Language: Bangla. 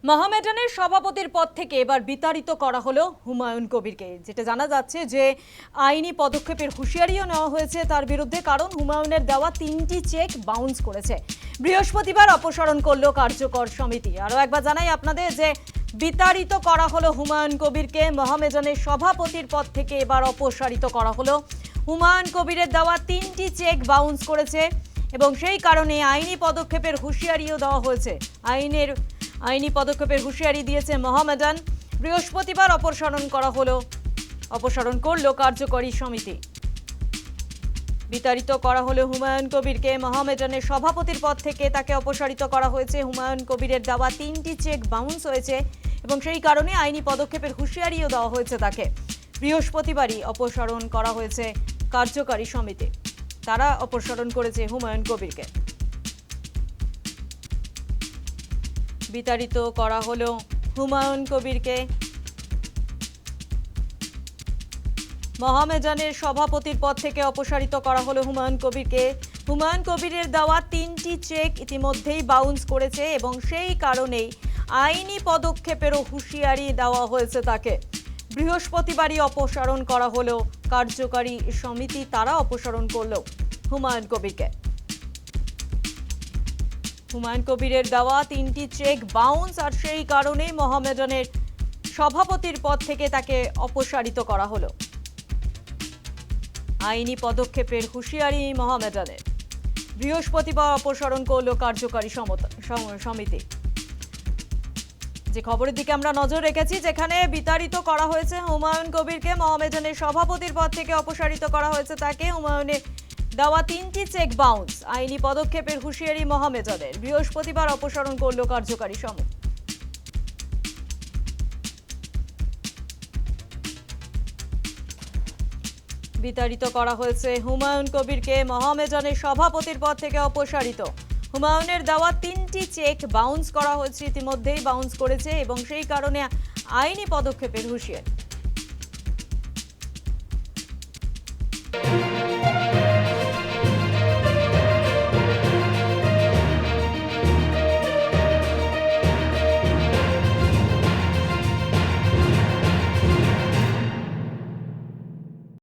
মহামেডানের সভাপতির পদ থেকে এবার বিতাড়িত করা হলো হুমায়ুন কবিরকে। যেটা জানা যাচ্ছে যে আইনি পদক্ষেপের হুঁশিয়ারিও নেওয়া হয়েছে তার বিরুদ্ধে, কারণ হুমায়ুনের দেওয়া 3টি চেক বাউন্স করেছে। বৃহস্পতিবার অপসারণ করলো কার্যকর সমিতি। আরও একবার জানাই আপনাদের যে বিতাড়িত করা হলো হুমায়ুন কবিরকে। মহামেডানের সভাপতির পদ থেকে এবার অপসারিত করা হলো। হুমায়ুন কবিরের দেওয়া 3টি চেক বাউন্স করেছে এবং সেই কারণে আইনি পদক্ষেপের হুঁশিয়ারিও দেওয়া হয়েছে। আইনি পদক্ষেপের হুঁশিয়ারি দিয়েছে মহামেডান। বৃহস্পতিবার অপসারণ করলো কার্যকরী সমিতি। বিতাড়িত করা হলো হুমায়ুন কবিরকে। মহামেডানের সভাপতির পদ থেকে তাকে অপসারিত করা হয়েছে। হুমায়ুন কবিরের দেওয়া 3টি চেক বাউন্স হয়েছে এবং সেই কারণে আইনি পদক্ষেপের হুঁশিয়ারিও দেওয়া হয়েছে তাকে। বৃহস্পতিবারই অপসারণ করা হয়েছে কার্যকরী সমিতি। তারা অপসারণ করেছে হুমায়ুন কবিরকে। বিতাড়িত করা হলো হুমায়ুন কবিরকে। মহামেডানের সভাপতির পদ থেকে অপসারিত করা হলো হুমায়ুন কবিরকে। হুমায়ুন কবিরের দেওয়া 3টি চেক ইতিমধ্যেই বাউন্স করেছে এবং সেই কারণেই আইনি পদক্ষেপেরও হুঁশিয়ারি দেওয়া হয়েছে তাকে। বৃহস্পতিবারই অপসারণ করা হলো কার্যকরী সমিতি। তারা অপসারণ করলো হুমায়ুন কবিরকে। হুমায়ুন কবিরের দেওয়া 3টি চেক বাউন্স, আর সেই কারণেই মহামেডানের সভাপতির পদ থেকে তাকে অপসারিত করা হলো। আইনি পদক্ষেপের হুঁশিয়ারি মহামেডানের। বৃহস্পতিবার অপসারণ করলো কার্যকরী সমিতি। যে খবরের দিকে আমরা নজর রেখেছি, যেখানে বিতাড়িত করা হয়েছে হুমায়ুন কবিরকে, মহামেডানের সভাপতির পদ থেকে অপসারিত করা হয়েছে তাকে। হুমায়ুনের দেওয়া 3টি চেক বাউন্স, আইনি পদক্ষেপের হুঁশিয়ারি মহামেডানের। বৃহস্পতিবার অপসারণ করলো কার্যকরী সমিতি। বিতাড়িত করা হয়েছে হুমায়ুন কবিরকে। মহামেডানের সভাপতির পদ থেকে অপসারিত। হুমায়ুনের দেওয়া 3টি চেক বাউন্স করা হয়েছে, ইতিমধ্যেই বাউন্স করেছে এবং সেই কারণে আইনি পদক্ষেপের হুঁশিয়ারি।